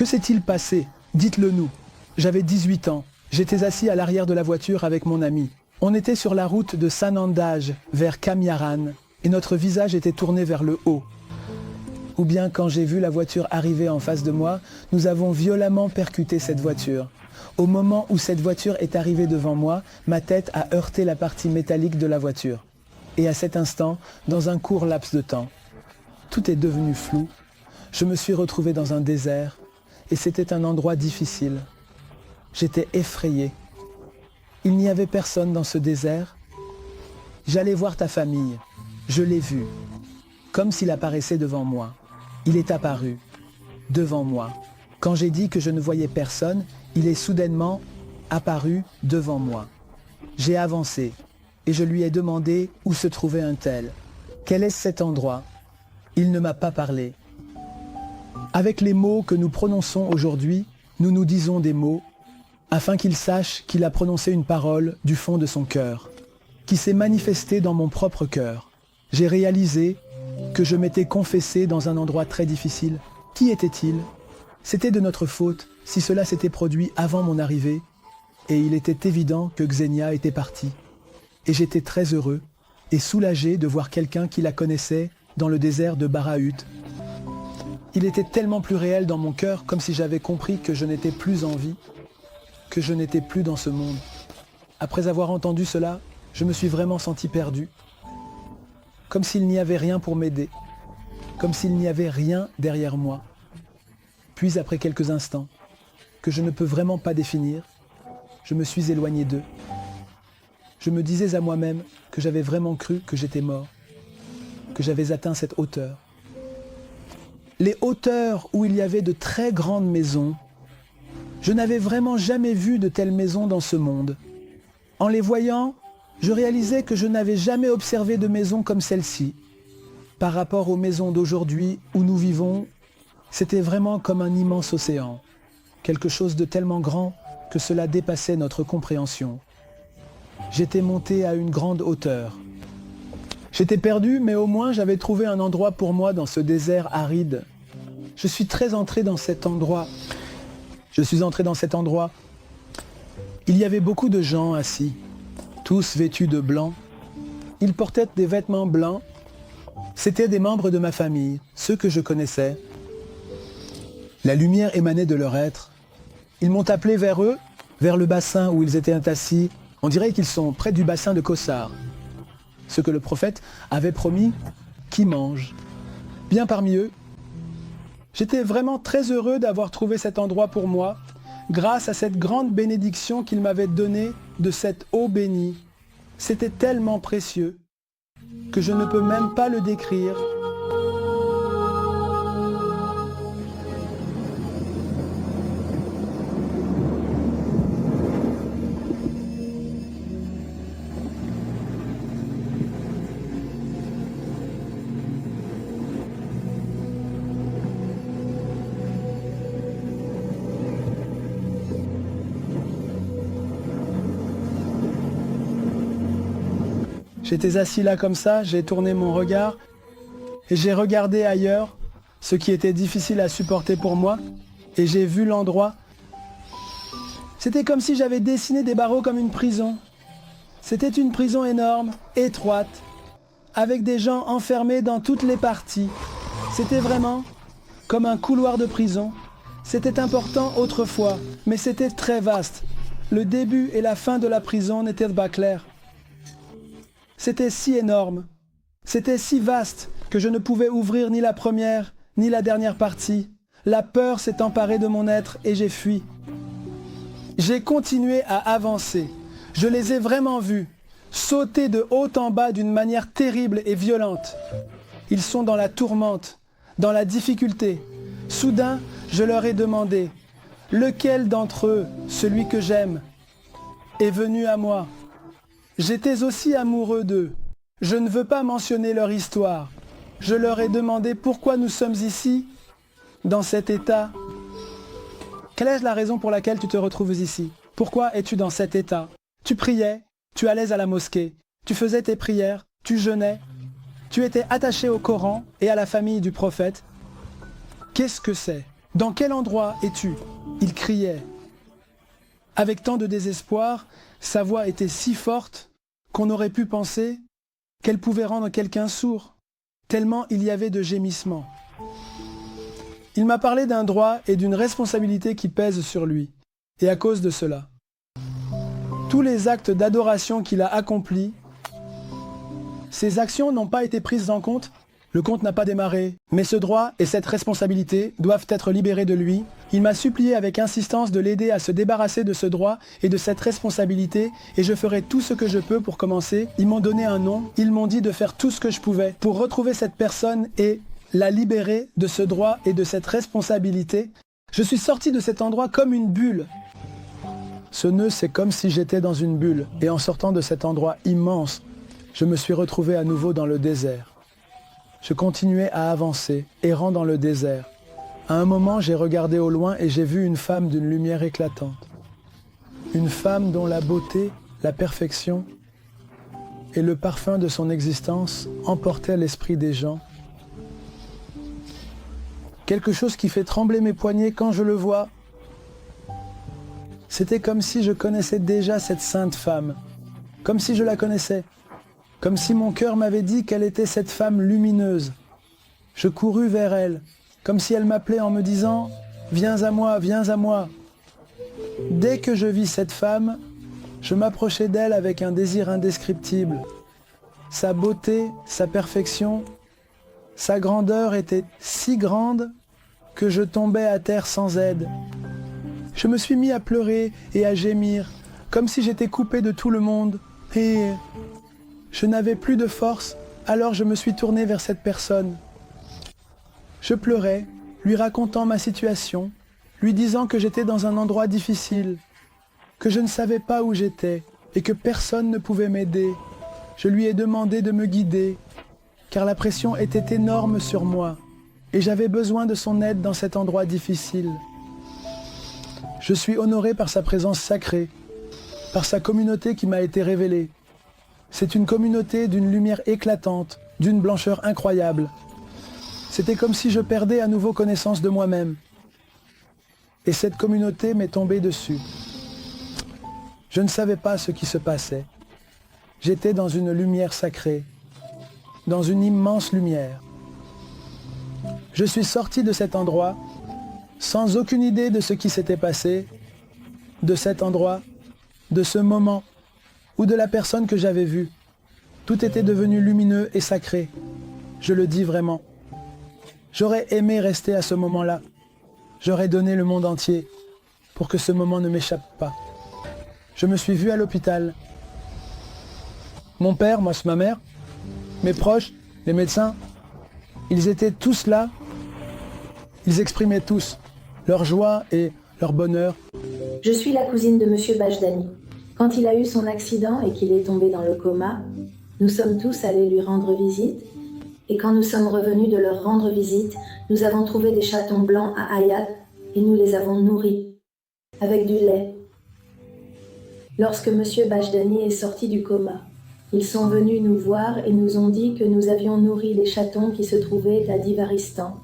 Que s'est-il passé? Dites-le nous. J'avais 18 ans. J'étais assis à l'arrière de la voiture avec mon ami. On était sur la route de Sanandaj vers Kamiaran et notre visage était tourné vers le haut. Ou bien quand j'ai vu la voiture arriver en face de moi, nous avons violemment percuté cette voiture. Au moment où cette voiture est arrivée devant moi, ma tête a heurté la partie métallique de la voiture. Et à cet instant, dans un court laps de temps, tout est devenu flou. Je me suis retrouvé dans un désert et c'était un endroit difficile. J'étais effrayé. Il n'y avait personne dans ce désert. J'allais voir ta famille. Je l'ai vu. Comme s'il apparaissait devant moi. Il est apparu devant moi. Quand j'ai dit que je ne voyais personne, il est soudainement apparu devant moi. J'ai avancé et je lui ai demandé où se trouvait un tel. Quel est cet endroit? Il ne m'a pas parlé. Avec les mots que nous prononçons aujourd'hui, nous nous disons des mots afin qu'il sache qu'il a prononcé une parole du fond de son cœur, qui s'est manifestée dans mon propre cœur. J'ai réalisé que je m'étais confessé dans un endroit très difficile. Qui était-il? C'était de notre faute si cela s'était produit avant mon arrivée, et il était évident que Xenia était partie. Et j'étais très heureux et soulagé de voir quelqu'un qui la connaissait dans le désert de Baraut. Il était tellement plus réel dans mon cœur, comme si j'avais compris que je n'étais plus en vie, que je n'étais plus dans ce monde. Après avoir entendu cela, je me suis vraiment senti perdu. Comme s'il n'y avait rien pour m'aider. Comme s'il n'y avait rien derrière moi. Puis après quelques instants, que je ne peux vraiment pas définir, je me suis éloigné d'eux. Je me disais à moi-même que j'avais vraiment cru que j'étais mort, que j'avais atteint cette hauteur. Les hauteurs où il y avait de très grandes maisons, je n'avais vraiment jamais vu de telles maisons dans ce monde. En les voyant, je réalisais que je n'avais jamais observé de maison comme celle-ci. Par rapport aux maisons d'aujourd'hui où nous vivons, c'était vraiment comme un immense océan. Quelque chose de tellement grand que cela dépassait notre compréhension. J'étais monté à une grande hauteur. J'étais perdu, mais au moins j'avais trouvé un endroit pour moi dans ce désert aride. Je suis entré dans cet endroit. Il y avait beaucoup de gens assis, tous vêtus de blanc. Ils portaient des vêtements blancs. C'étaient des membres de ma famille, ceux que je connaissais. La lumière émanait de leur être. Ils m'ont appelé vers eux, vers le bassin où ils étaient assis. On dirait qu'ils sont près du bassin de Kosar. Ce que le prophète avait promis, qui mange. Bien parmi eux, j'étais vraiment très heureux d'avoir trouvé cet endroit pour moi, grâce à cette grande bénédiction qu'il m'avait donnée de cette eau bénie. C'était tellement précieux que je ne peux même pas le décrire. J'étais assis là comme ça, j'ai tourné mon regard et j'ai regardé ailleurs, ce qui était difficile à supporter pour moi, et j'ai vu l'endroit. C'était comme si j'avais dessiné des barreaux comme une prison. C'était une prison énorme, étroite, avec des gens enfermés dans toutes les parties. C'était vraiment comme un couloir de prison. C'était important autrefois, mais c'était très vaste. Le début et la fin de la prison n'étaient pas clairs. C'était si énorme, c'était si vaste que je ne pouvais ouvrir ni la première ni la dernière partie. La peur s'est emparée de mon être et j'ai fui. J'ai continué à avancer. Je les ai vraiment vus, sauter de haut en bas d'une manière terrible et violente. Ils sont dans la tourmente, dans la difficulté. Soudain, je leur ai demandé, lequel d'entre eux, celui que j'aime, est venu à moi? J'étais aussi amoureux d'eux. Je ne veux pas mentionner leur histoire. Je leur ai demandé pourquoi nous sommes ici, dans cet état. Quelle est la raison pour laquelle tu te retrouves ici? Pourquoi es-tu dans cet état? Tu priais, tu allais à la mosquée, tu faisais tes prières, tu jeûnais, tu étais attaché au Coran et à la famille du prophète. Qu'est-ce que c'est? Dans quel endroit es-tu ? Il criait. Avec tant de désespoir, sa voix était si forte qu'on aurait pu penser qu'elle pouvait rendre quelqu'un sourd, tellement il y avait de gémissements. Il m'a parlé d'un droit et d'une responsabilité qui pèsent sur lui, et à cause de cela, tous les actes d'adoration qu'il a accomplis, ces actions n'ont pas été prises en compte. Le compte n'a pas démarré, mais ce droit et cette responsabilité doivent être libérés de lui. Il m'a supplié avec insistance de l'aider à se débarrasser de ce droit et de cette responsabilité, et je ferai tout ce que je peux pour commencer. Ils m'ont donné un nom, ils m'ont dit de faire tout ce que je pouvais pour retrouver cette personne et la libérer de ce droit et de cette responsabilité. Je suis sorti de cet endroit comme une bulle. Ce nœud, c'est comme si j'étais dans une bulle, et en sortant de cet endroit immense, je me suis retrouvé à nouveau dans le désert. Je continuais à avancer, errant dans le désert. À un moment, j'ai regardé au loin et j'ai vu une femme d'une lumière éclatante. Une femme dont la beauté, la perfection et le parfum de son existence emportaient l'esprit des gens. Quelque chose qui fait trembler mes poignets quand je le vois. C'était comme si je connaissais déjà cette sainte femme, comme si je la connaissais. Comme si mon cœur m'avait dit qu'elle était cette femme lumineuse. Je courus vers elle, comme si elle m'appelait en me disant « Viens à moi, viens à moi ». Dès que je vis cette femme, je m'approchai d'elle avec un désir indescriptible. Sa beauté, sa perfection, sa grandeur étaient si grandes que je tombais à terre sans aide. Je me suis mis à pleurer et à gémir, comme si j'étais coupé de tout le monde, et je n'avais plus de force, alors je me suis tourné vers cette personne. Je pleurais, lui racontant ma situation, lui disant que j'étais dans un endroit difficile, que je ne savais pas où j'étais et que personne ne pouvait m'aider. Je lui ai demandé de me guider, car la pression était énorme sur moi et j'avais besoin de son aide dans cet endroit difficile. Je suis honoré par sa présence sacrée, par sa communauté qui m'a été révélée. C'est une communauté d'une lumière éclatante, d'une blancheur incroyable. C'était comme si je perdais à nouveau connaissance de moi-même. Et cette communauté m'est tombée dessus. Je ne savais pas ce qui se passait. J'étais dans une lumière sacrée, dans une immense lumière. Je suis sorti de cet endroit sans aucune idée de ce qui s'était passé, de cet endroit, de ce moment, ou de la personne que j'avais vue. Tout était devenu lumineux et sacré. Je le dis vraiment. J'aurais aimé rester à ce moment-là. J'aurais donné le monde entier pour que ce moment ne m'échappe pas. Je me suis vu à l'hôpital. Mon père, moi c'est ma mère, mes proches, les médecins, ils étaient tous là. Ils exprimaient tous leur joie et leur bonheur. Je suis la cousine de Monsieur Bajdani. Quand il a eu son accident et qu'il est tombé dans le coma, nous sommes tous allés lui rendre visite. Et quand nous sommes revenus de leur rendre visite, nous avons trouvé des chatons blancs à Hayat et nous les avons nourris avec du lait. Lorsque Monsieur Bajdani est sorti du coma, ils sont venus nous voir et nous ont dit que nous avions nourri les chatons qui se trouvaient à Divaristan.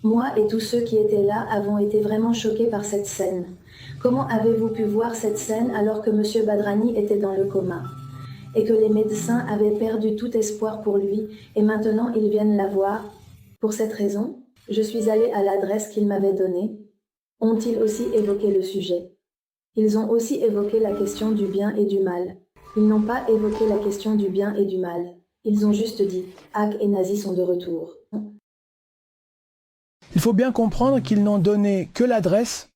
Moi et tous ceux qui étaient là avons été vraiment choqués par cette scène. Comment avez-vous pu voir cette scène alors que Monsieur Badrani était dans le coma et que les médecins avaient perdu tout espoir pour lui et maintenant ils viennent la voir? Pour cette raison, je suis allée à l'adresse qu'ils m'avaient donnée. Ont-ils aussi évoqué le sujet? Ils ont aussi évoqué la question du bien et du mal. Ils n'ont pas évoqué la question du bien et du mal. Ils ont juste dit « Haq et Nazi sont de retour ». Il faut bien comprendre qu'ils n'ont donné que l'adresse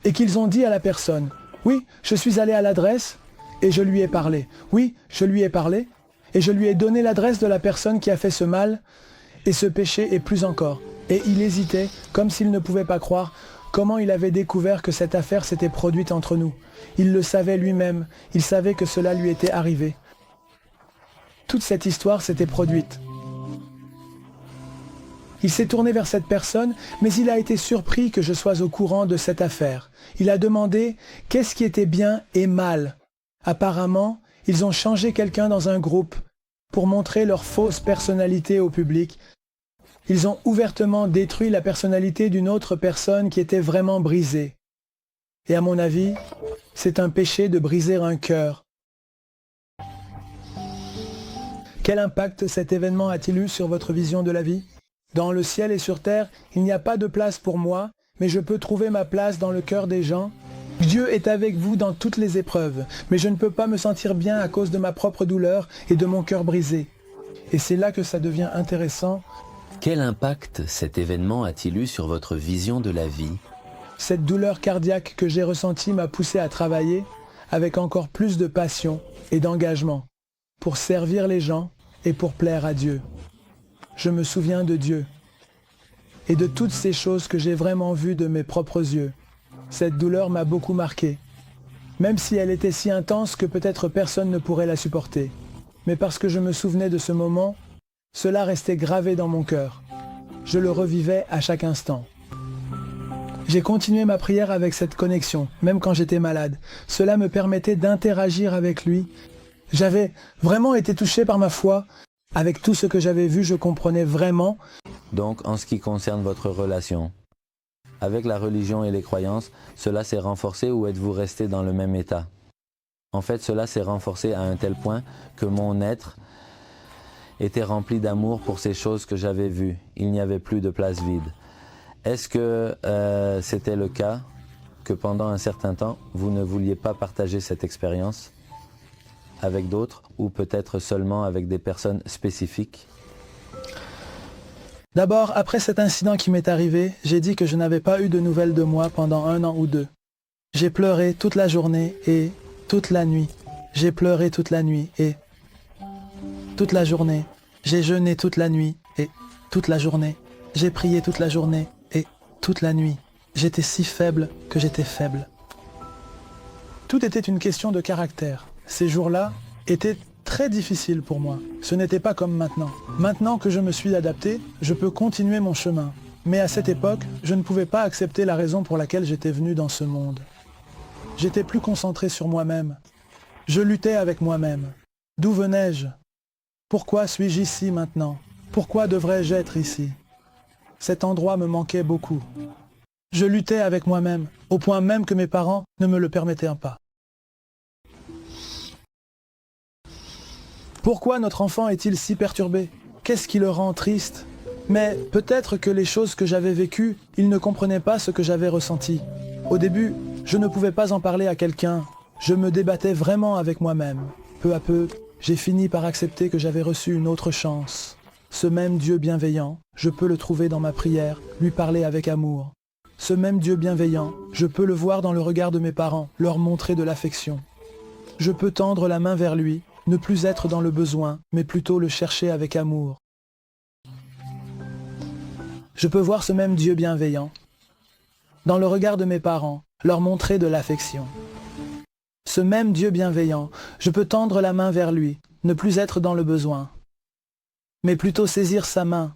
et qu'ils ont dit à la personne « Oui, je suis allé à l'adresse et je lui ai parlé. Oui, je lui ai parlé et je lui ai donné l'adresse de la personne qui a fait ce mal et ce péché et plus encore. » Et il hésitait, comme s'il ne pouvait pas croire comment il avait découvert que cette affaire s'était produite entre nous. Il le savait lui-même, il savait que cela lui était arrivé. Toute cette histoire s'était produite. Il s'est tourné vers cette personne, mais il a été surpris que je sois au courant de cette affaire. Il a demandé qu'est-ce qui était bien et mal. Apparemment, ils ont changé quelqu'un dans un groupe pour montrer leur fausse personnalité au public. Ils ont ouvertement détruit la personnalité d'une autre personne qui était vraiment brisée. Et à mon avis, c'est un péché de briser un cœur. Quel impact cet événement a-t-il eu sur votre vision de la vie? Dans le ciel et sur terre, il n'y a pas de place pour moi, mais je peux trouver ma place dans le cœur des gens. Dieu est avec vous dans toutes les épreuves, mais je ne peux pas me sentir bien à cause de ma propre douleur et de mon cœur brisé. Et c'est là que ça devient intéressant. Quel impact cet événement a-t-il eu sur votre vision de la vie? Cette douleur cardiaque que j'ai ressentie m'a poussé à travailler avec encore plus de passion et d'engagement pour servir les gens et pour plaire à Dieu. Je me souviens de Dieu et de toutes ces choses que j'ai vraiment vues de mes propres yeux. Cette douleur m'a beaucoup marqué, même si elle était si intense que peut-être personne ne pourrait la supporter. Mais parce que je me souvenais de ce moment, cela restait gravé dans mon cœur. Je le revivais à chaque instant. J'ai continué ma prière avec cette connexion, même quand j'étais malade. Cela me permettait d'interagir avec lui. J'avais vraiment été touché par ma foi. Avec tout ce que j'avais vu, je comprenais vraiment. Donc, en ce qui concerne votre relation, avec la religion et les croyances, cela s'est renforcé ou êtes-vous resté dans le même état? En fait, cela s'est renforcé à un tel point que mon être était rempli d'amour pour ces choses que j'avais vues. Il n'y avait plus de place vide. Est-ce que c'était le cas, que pendant un certain temps, vous ne vouliez pas partager cette expérience avec d'autres ou peut-être seulement avec des personnes spécifiques? D'abord, après cet incident qui m'est arrivé, j'ai dit que je n'avais pas eu de nouvelles de moi pendant 1 an ou 2. J'ai pleuré toute la journée et toute la nuit. J'ai pleuré toute la nuit et toute la journée. J'ai jeûné toute la nuit et toute la journée. J'ai prié toute la journée et toute la nuit. J'étais si faible que j'étais faible. Tout était une question de caractère. Ces jours-là étaient très difficiles pour moi. Ce n'était pas comme maintenant. Maintenant que je me suis adapté, je peux continuer mon chemin. Mais à cette époque, je ne pouvais pas accepter la raison pour laquelle j'étais venu dans ce monde. J'étais plus concentré sur moi-même. Je luttais avec moi-même. D'où venais-je? Pourquoi suis-je ici maintenant? Pourquoi devrais-je être ici? Cet endroit me manquait beaucoup. Je luttais avec moi-même, au point même que mes parents ne me le permettaient pas. Pourquoi notre enfant est-il si perturbé? Qu'est-ce qui le rend triste? Mais peut-être que les choses que j'avais vécues, il ne comprenait pas ce que j'avais ressenti. Au début, je ne pouvais pas en parler à quelqu'un. Je me débattais vraiment avec moi-même. Peu à peu, j'ai fini par accepter que j'avais reçu une autre chance. Ce même Dieu bienveillant, je peux le trouver dans ma prière, lui parler avec amour. Ce même Dieu bienveillant, je peux le voir dans le regard de mes parents, leur montrer de l'affection. Je peux tendre la main vers lui, ne plus être dans le besoin, mais plutôt le chercher avec amour. Je peux voir ce même Dieu bienveillant dans le regard de mes parents, leur montrer de l'affection. Ce même Dieu bienveillant, je peux tendre la main vers lui, ne plus être dans le besoin, mais plutôt saisir sa main,